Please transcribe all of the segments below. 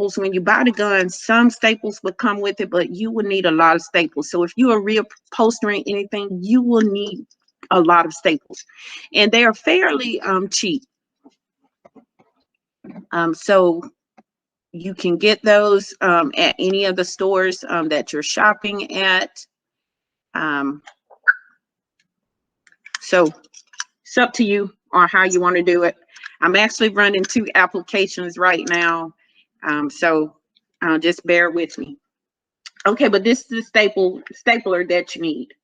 staples. When you buy the gun, some staples will come with it, but you will need a lot of staples. So if you are reupholstering anything, you will need a lot of staples, and they are fairly cheap. So you can get those at any of the stores that you're shopping at. So it's up to you on how you want to do it. I'm actually running 2 applications right now, so just bear with me. Okay, but this is the stapler that you need.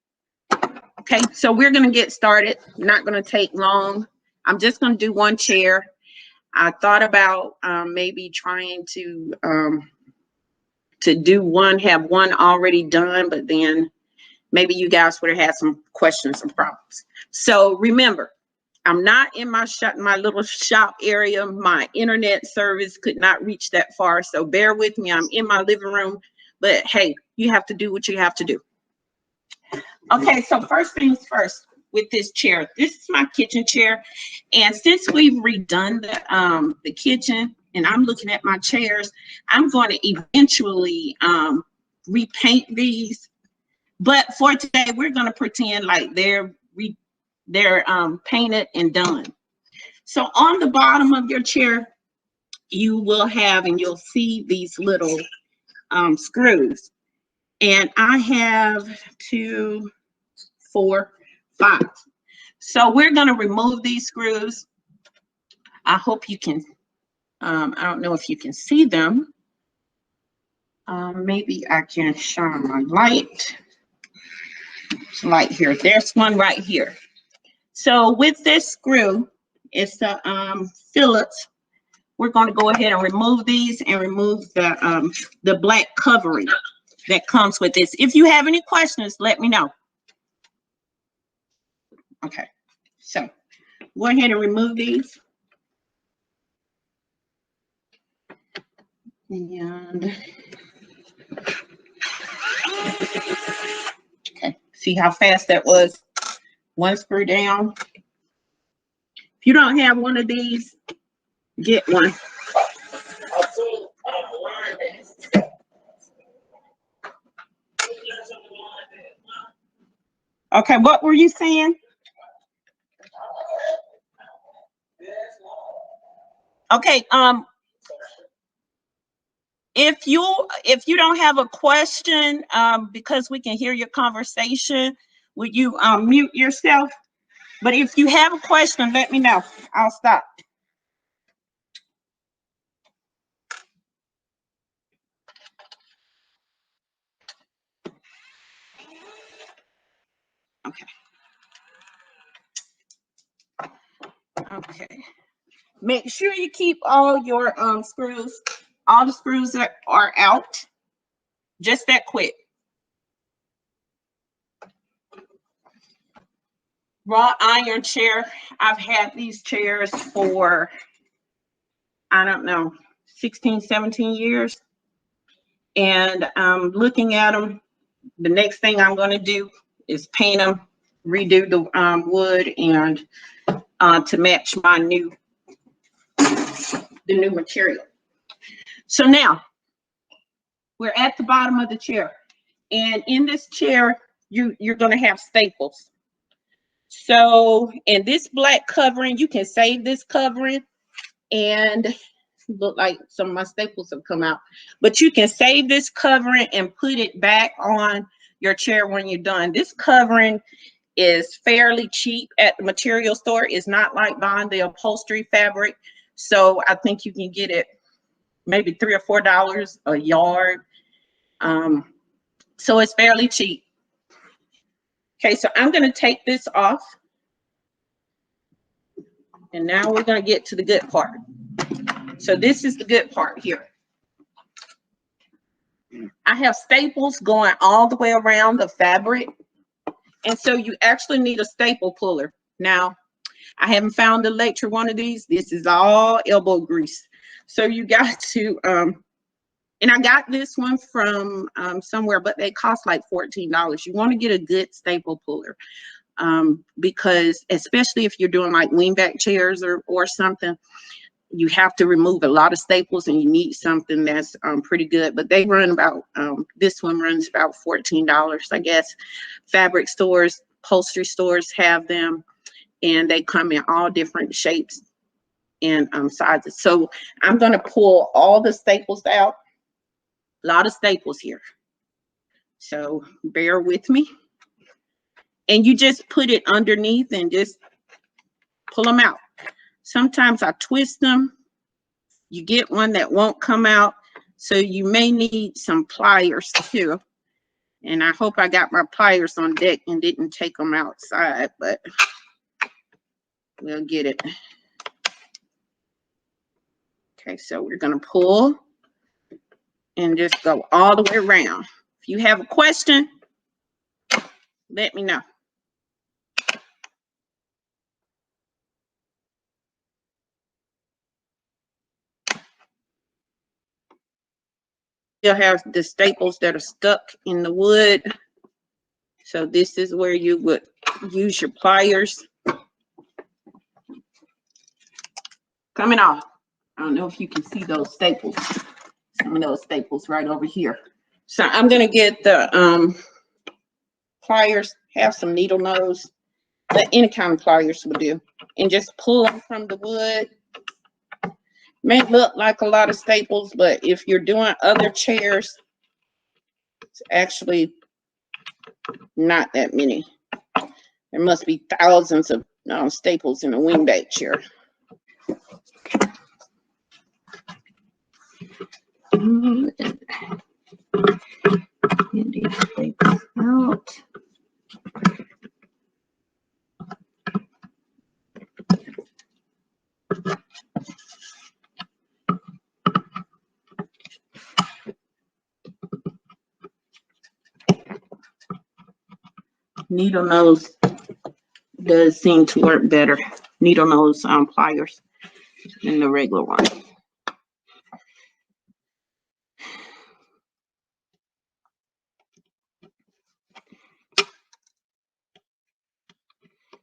Okay, so we're going to get started. Not going to take long. I'm just going to do one chair. I thought about maybe trying to do one, have one already done, but then maybe you guys would have had some questions and problems. So remember, I'm not in my little shop area. My internet service could not reach that far, so bear with me. I'm in my living room, but hey, you have to do what you have to do. Okay, so first things first with this chair. This is my kitchen chair, and since we've redone the kitchen, and I'm looking at my chairs, I'm going to eventually repaint these. But for today, we're going to pretend like they're painted and done. So on the bottom of your chair, you will have, and you'll see these little screws. And I have 2, 4, 5. So we're going to remove these screws. I hope you can, I don't know if you can see them. Maybe I can shine my light. Light here. There's one right here. So with this screw, it's the Phillips. We're going to go ahead and remove these and remove the black covering that comes with this. If you have any questions, let me know. Okay, so go ahead and remove these. And okay, see how fast that was? One screw down. If you don't have one of these, get one. Okay, what were you saying? Okay, if you don't have a question, because we can hear your conversation, would you mute yourself? But if you have a question, let me know. I'll stop. Okay. Okay. Make sure you keep all your screws, all the screws that are out, just that quick. Wrought iron chair. I've had these chairs for, I don't know, 16, 17 years. And looking at them, the next thing I'm going to do is paint them, redo the wood, and to match my new material. So now we're at the bottom of the chair, and in this chair you're going to have staples. So in this black covering, you can save this covering, and look like some of my staples have come out, but you can save this covering and put it back on your chair when you're done. This covering is fairly cheap at the material store. It's not like buying the upholstery fabric. So I think you can get it maybe $3 or $4 a yard. So it's fairly cheap. Okay, so I'm going to take this off. And now we're going to get to the good part. So this is the good part here. I have staples going all the way around the fabric. And so you actually need a staple puller. Now, I haven't found the electric one of these. This is all elbow grease. So you got to, and I got this one from somewhere, but they cost like $14. You want to get a good staple puller because especially if you're doing like wingback chairs or something, you have to remove a lot of staples and you need something that's pretty good. But they run about, this one runs about $14, I guess. Fabric stores, upholstery stores have them, and they come in all different shapes and sizes. So I'm going to pull all the staples out. A lot of staples here. So bear with me. And you just put it underneath and just pull them out. Sometimes I twist them. You get one that won't come out. So you may need some pliers too. And I hope I got my pliers on deck and didn't take them outside, but we'll get it. Okay, so we're going to pull and just go all the way around. If you have a question, let me know. You'll have the staples that are stuck in the wood. So this is where you would use your pliers. Coming off. I don't know if you can see those staples. Some of those staples right over here. So I'm going to get the pliers, have some needle nose, but any kind of pliers will do, and just pull them from the wood. May look like a lot of staples, but if you're doing other chairs, it's actually not that many. There must be thousands of staples in a wingback chair. Get these staples out. Needle nose does seem to work better. Needle nose pliers than the regular one.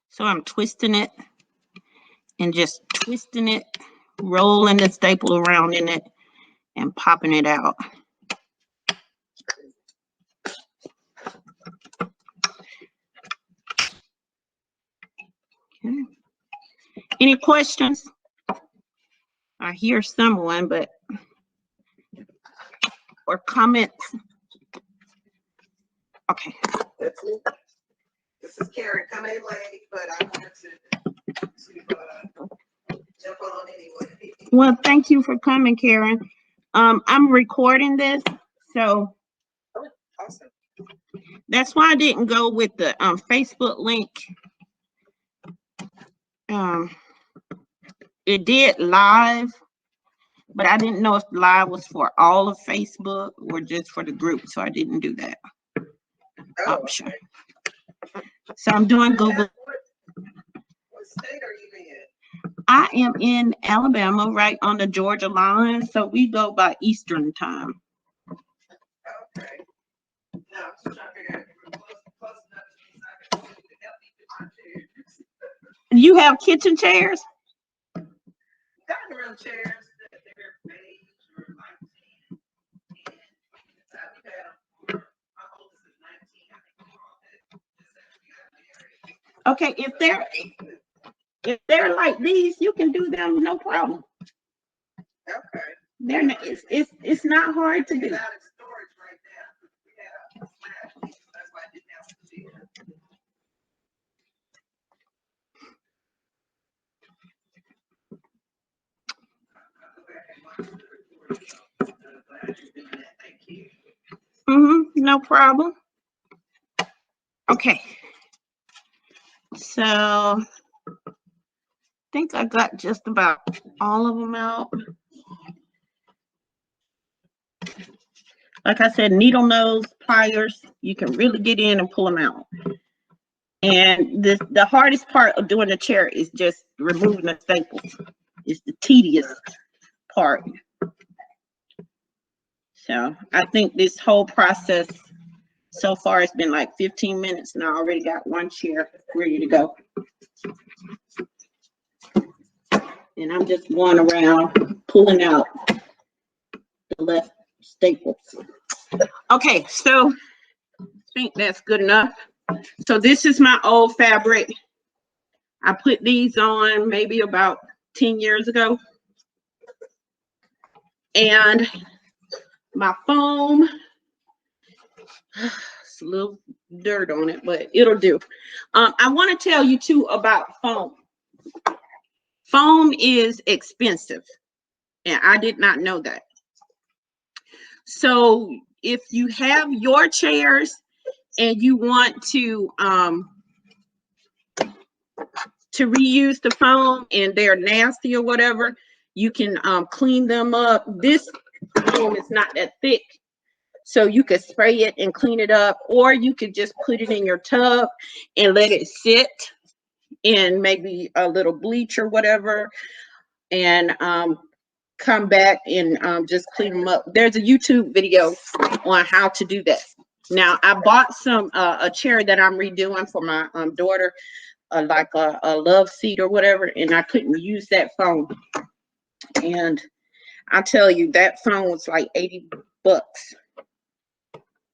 So I'm twisting it and just twisting it, rolling the staple around in it and popping it out. Okay. Any questions? I hear someone, but or comments. Okay. This is Karen coming in late, but I wanted to jump on anyway. Well, thank you for coming, Karen. I'm recording this, so Awesome. that's why I didn't go with the Facebook link. It did live, but I didn't know if live was for all of Facebook or just for the group, so I didn't do that option. So I'm doing Google. What state are you in? I am in Alabama, right on the Georgia line, so we go by Eastern time. Okay. No, I'm just trying to figure out if you're close enough to me so I can help me with my chairs. You have kitchen chairs? Dining room chairs that they're beige or light tan. And I have, my oldest is 19. I think we're all that. Okay, if they're like these, you can do them no problem. Okay. They're not, it's not hard to do. It's out of storage right now. We had a smash. That's why I didn't have the chair. Thank you. No problem. Okay. So I think I got just about all of them out. Like I said, needle nose pliers, you can really get in and pull them out. And the hardest part of doing the chair is just removing the staples. It's the tedious part. So I think this whole process so far has been like 15 minutes, and I already got one chair ready to go. And I'm just going around pulling out the left staples. Okay, so I think that's good enough. So this is my old fabric. I put these on maybe about 10 years ago. And my foam, it's a little dirt on it, but it'll do. I want to tell you too about foam. Foam is expensive, and I did not know that. So if you have your chairs and you want to reuse the foam and they're nasty or whatever, you can clean them up. This foam is not that thick, so you could spray it and clean it up, or you could just put it in your tub and let it sit in maybe a little bleach or whatever, and come back and just clean them up. There's a YouTube video on how to do that. Now I bought some a chair that I'm redoing for my daughter, like a love seat or whatever, and I couldn't use that foam. And I tell you, that foam was like $80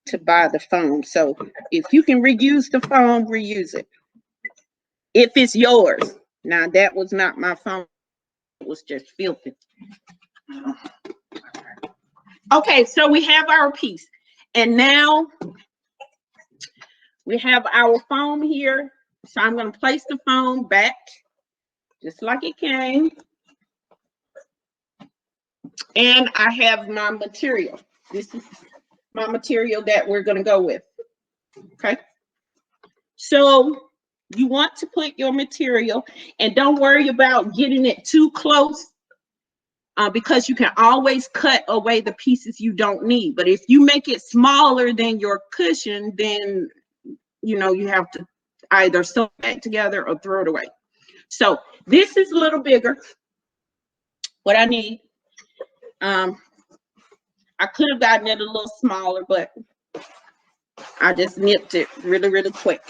to buy the foam. So if you can reuse the foam, reuse it. If it's yours. Now that was not my foam, it was just filthy. Okay, so we have our piece, and now we have our foam here. So I'm going to place the foam back just like it came, and I have my material. This is my material that we're going to go with. Okay, so you want to put your material, and don't worry about getting it too close, because you can always cut away the pieces you don't need. But if you make it smaller than your cushion, then you know you have to either sew it back together or throw it away. So this is a little bigger. What I need, I could have gotten it a little smaller, but I just nipped it really, really quick.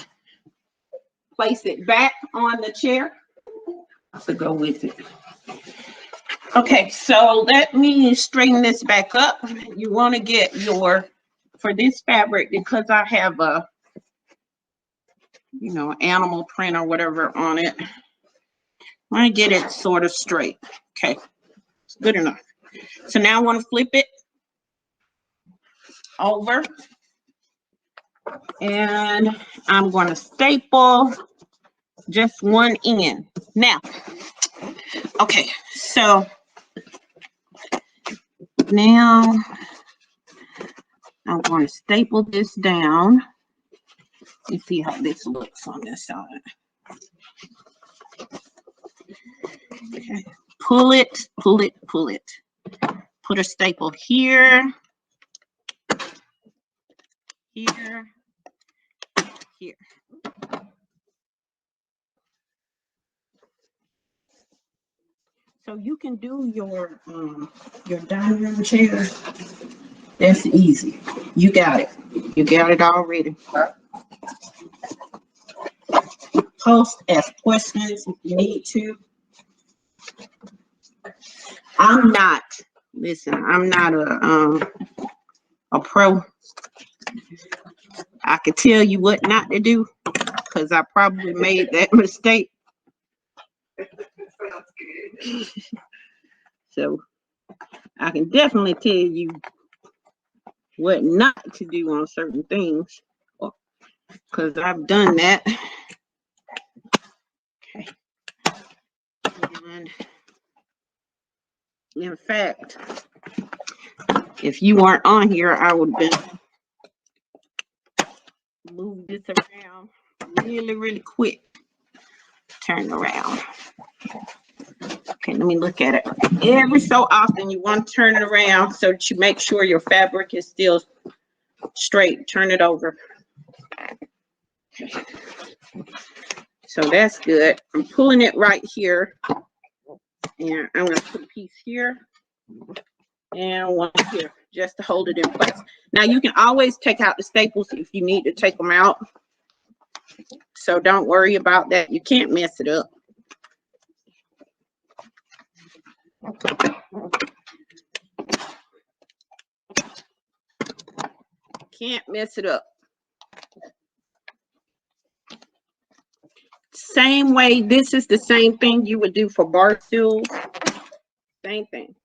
Place it back on the chair to go with it. Okay, so let me straighten this back up. You want to get your, for this fabric, because I have a, you know, animal print or whatever on it, I want to get it sort of straight. Okay, it's good enough. So now I want to flip it over, and I'm going to staple just one end. Now, okay, so now I'm going to staple this down. You see how this looks on this side. Okay. Pull it, pull it, pull it. Put a staple here, here, here. So you can do your dining room chair. That's easy. You got it. You got it already. Post, ask questions if you need to. I'm not a pro. I could tell you what not to do because I probably made that mistake. So I can definitely tell you what not to do on certain things because I've done that. Okay. And in fact, if you weren't on here, I would have been move this around really, really quick. Turn around. Okay, let me look at it. Every so often, you want to turn it around so that you make sure your fabric is still straight. Turn it over. Okay. So that's good. I'm pulling it right here. And I'm going to put a piece here and one here just to hold it in place. Now, you can always take out the staples if you need to take them out. So don't worry about that. You can't mess it up. Can't mess it up. Same way, this is the same thing you would do for bar stools. Same thing.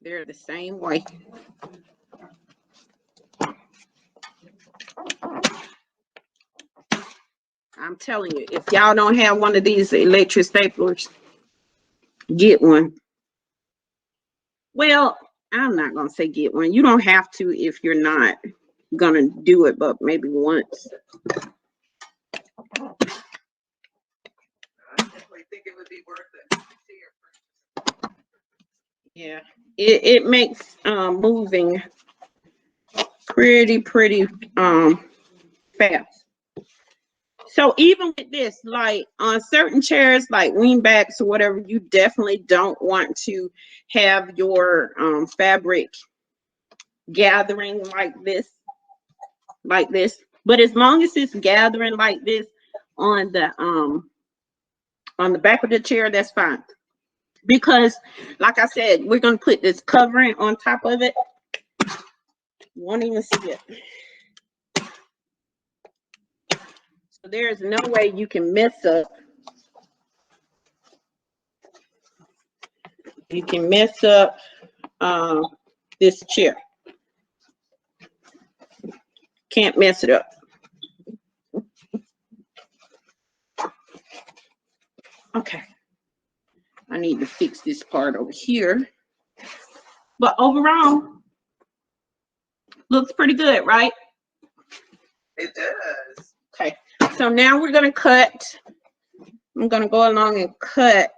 They're the same way. I'm telling you, if y'all don't have one of these electric staplers, get one. Well, I'm not going to say get one. You don't have to if you're not going to do it, but maybe once. I definitely think it would be worth it. Yeah, it makes moving pretty fast. So even with this, like on certain chairs, like wingbacks or whatever, you definitely don't want to have your fabric gathering like this. But as long as it's gathering like this on the back of the chair, that's fine. Because like I said, we're gonna put this covering on top of it. Won't even see it. So there is no way you can mess up. You can mess up this chair. Can't mess it up. Okay. I need to fix this part over here. But overall, looks pretty good, right? It does. Okay. So now we're going to cut. I'm going to go along and cut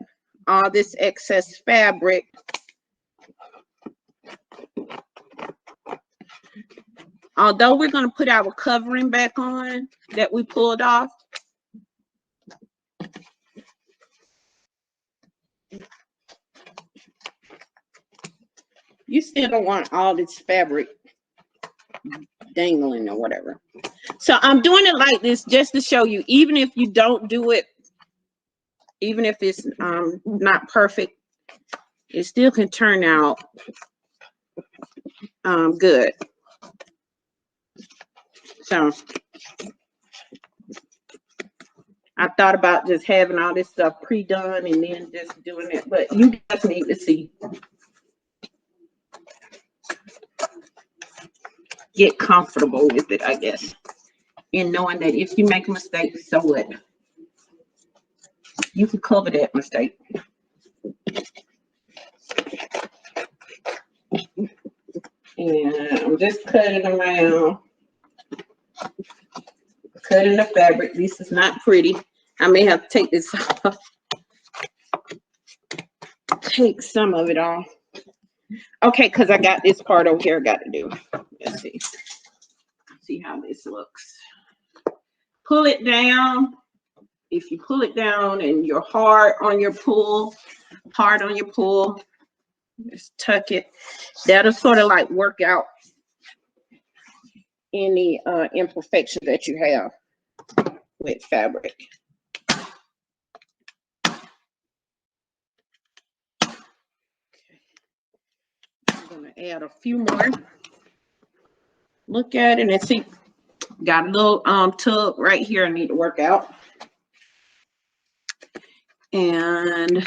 all this excess fabric. Although we're going to put our covering back on that we pulled off. You still don't want all this fabric dangling or whatever. So I'm doing it like this just to show you, even if you don't do it, even if it's not perfect, it still can turn out good. So I thought about just having all this stuff pre-done and then just doing it, but you guys need to see. Get comfortable with it, I guess. And knowing that if you make a mistake, so what? You can cover that mistake. And I'm just cutting around. Cutting the fabric. This is not pretty. I may have to take this off. Take some of it off. Okay, because I got this part over here I got to do. Let's see. See how this looks. Pull it down. If you pull it down and you're hard on your pull, just tuck it. That'll sort of like work out any imperfection that you have with fabric. I'm gonna add a few more. Look at it and see. Got a little tub right here I need to work out. And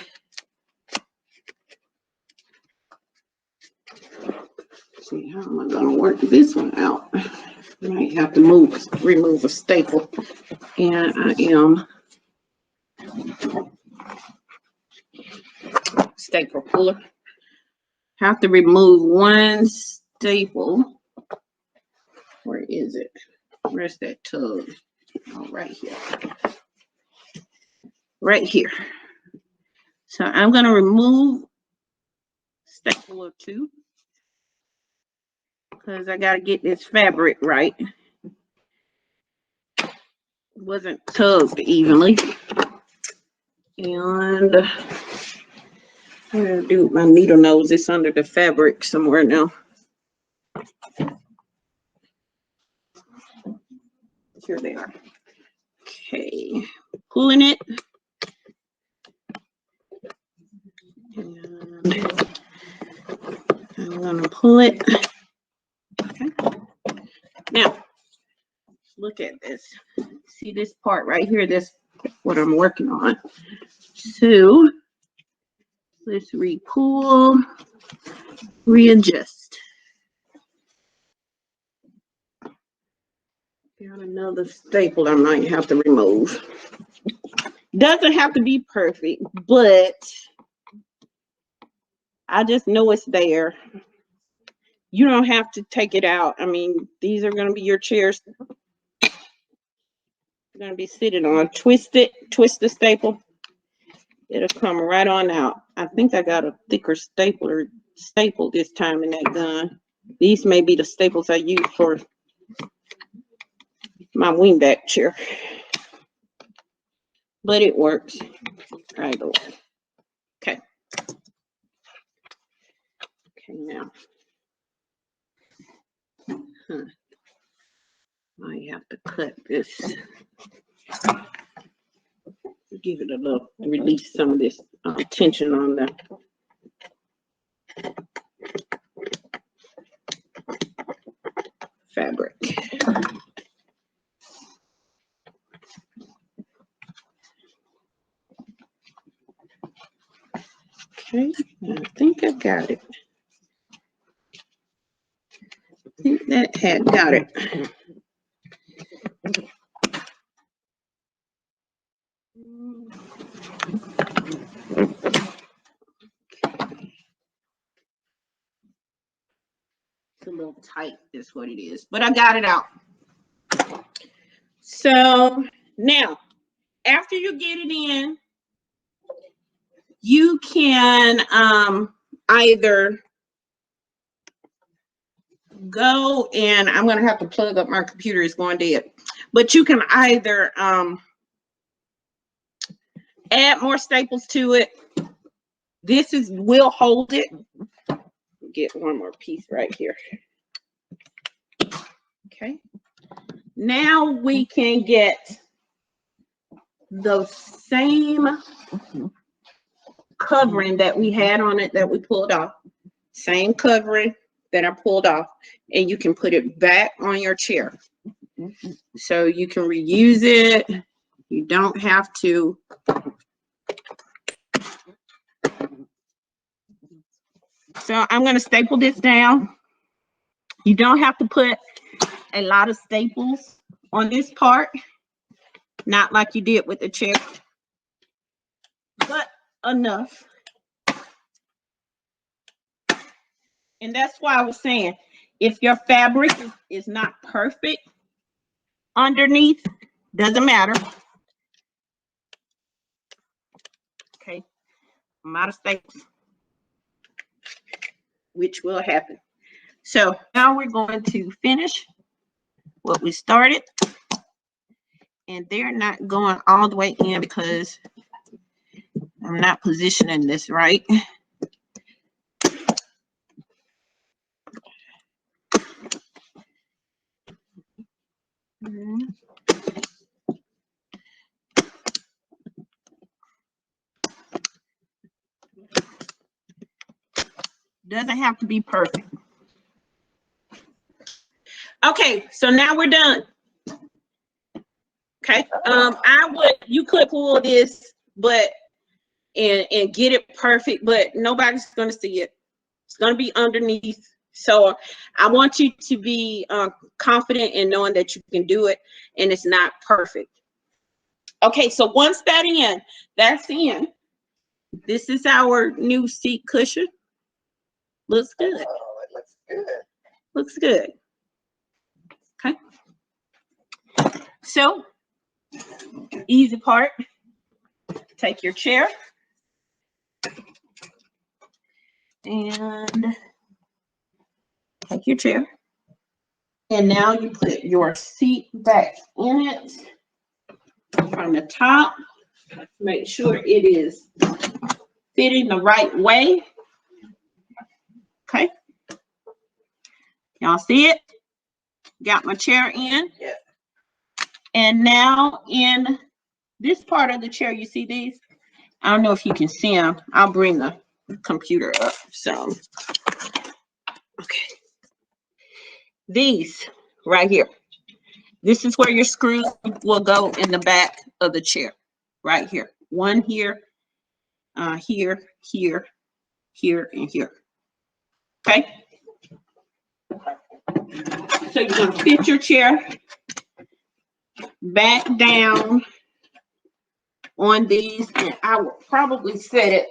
see, how am I going to work this one out? I might have to remove a staple. And I am staple puller. Have to remove one staple. Where is it? Where's that tub? Oh, right here. Right here. So I'm going to remove staple or two. Because I got to get this fabric right. It wasn't tugged evenly. And I'm going to do my needle nose. It's under the fabric somewhere now. Here they are. Okay. Pulling it. And I'm gonna pull it. Okay. Now, look at this. See this part right here? That's what I'm working on. So let's re-pull, readjust. Got another staple I might have to remove. Doesn't have to be perfect, but I just know it's there. You don't have to take it out. I mean, these are going to be your chairs. You're going to be sitting on. Twist it, twist the staple. It'll come right on out. I think I got a thicker staple this time in that gun. These may be the staples I use for my wingback chair. But it works right away. Okay. Okay, now. I have to cut this. Give it a little, release some of this tension on the fabric. Okay, I think I got it. I think that had got it. It's a little tight, is what it is, but I got it out. So now, after you get it in, you can either go and I'm going to have to plug up my computer, it's going dead, but you can either add more staples to it. This will hold it. Get one more piece right here. Okay. Now we can get the same covering that we had on it that we pulled off. Same covering that I pulled off, and you can put it back on your chair. So you can reuse it. You don't have to So I'm going to staple this down. You don't have to put a lot of staples on this part, not like you did with the chair, but enough. And that's why I was saying, if your fabric is not perfect underneath, doesn't matter. Okay, I'm out of staples, which will happen. So now we're going to finish what we started. And they're not going all the way in because I'm not positioning this right. Doesn't have to be perfect. Okay, so now we're done. Okay, you could pull this, but and get it perfect, but nobody's gonna see it. It's gonna be underneath. So I want you to be confident in knowing that you can do it, and it's not perfect. Okay, so once that's in. This is our new seat cushion. Looks good. Oh, it looks good. Looks good. Okay. So, easy part. Take your chair. And take your chair. And now you put your seat back in it from the top. Make sure it is fitting the right way. Okay. Y'all see it? Got my chair in. Yeah. And now in this part of the chair, you see these? I don't know if you can see them. I'll bring the computer up. So, okay. These right here. This is where your screws will go in the back of the chair, right here. One here, here, here, here, and here. Okay. So you're gonna fit your chair back down on these, and I will probably set it.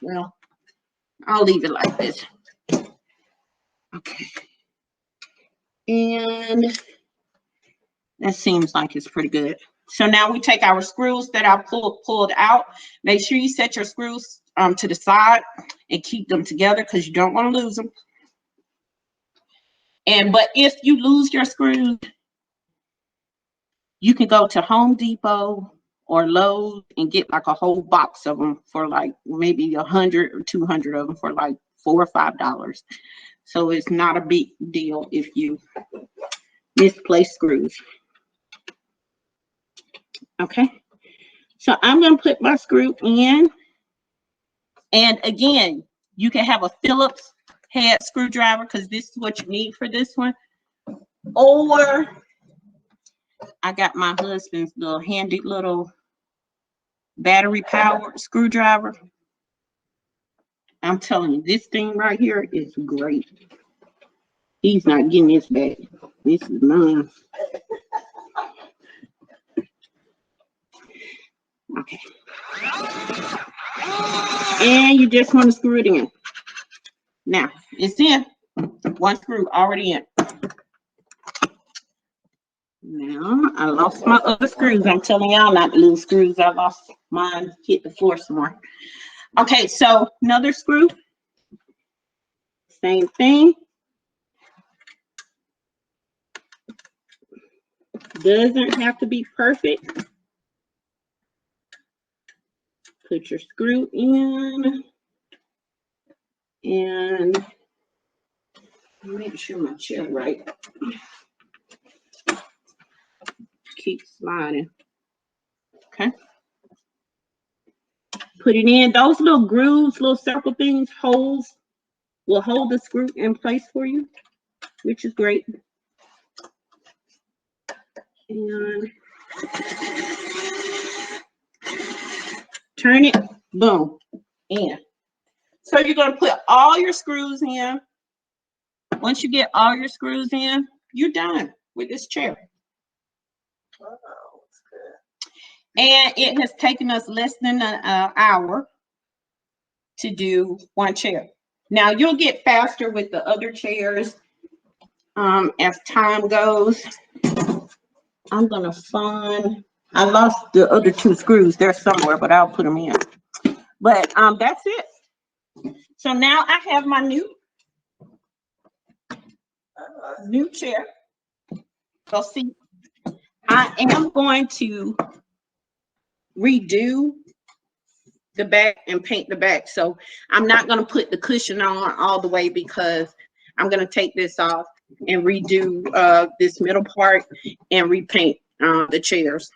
Well, I'll leave it like this. Okay. And that seems like it's pretty good. So now we take our screws that I pulled out. Make sure you set your screws to the side and keep them together because you don't want to lose them. But if you lose your screws, you can go to Home Depot or Lowe's and get like a whole box of them for like maybe 100 or 200 of them for like $4 or $5. So it's not a big deal if you misplace screws. Okay, so I'm going to put my screw in. And again, you can have a Phillips head screwdriver because this is what you need for this one. Or I got my husband's little handy little battery powered screwdriver. I'm telling you, this thing right here is great. He's not getting this back. This is mine. Okay. And you just want to screw it in. Now, it's in. One screw already in. Now, I lost my other screws. I'm telling y'all not to lose screws. I lost mine, hit the floor some more. Okay, so another screw. Same thing. Doesn't have to be perfect. Put your screw in. And make sure my chair right. Keep sliding. Okay. Put it in. Those little grooves, little circle things, holes, will hold the screw in place for you, which is great. And turn it, boom, in. So you're going to put all your screws in. Once you get all your screws in, you're done with this chair. Wow, that's good. And it has taken us less than an hour to do one chair. Now you'll get faster with the other chairs as time goes. I'm gonna find, I lost the other two screws. They're somewhere, but I'll put them in. But that's it. So now I have my new chair. So see, I am going to redo the back and paint the back. So I'm not going to put the cushion on all the way because I'm going to take this off and redo this middle part and repaint the chairs.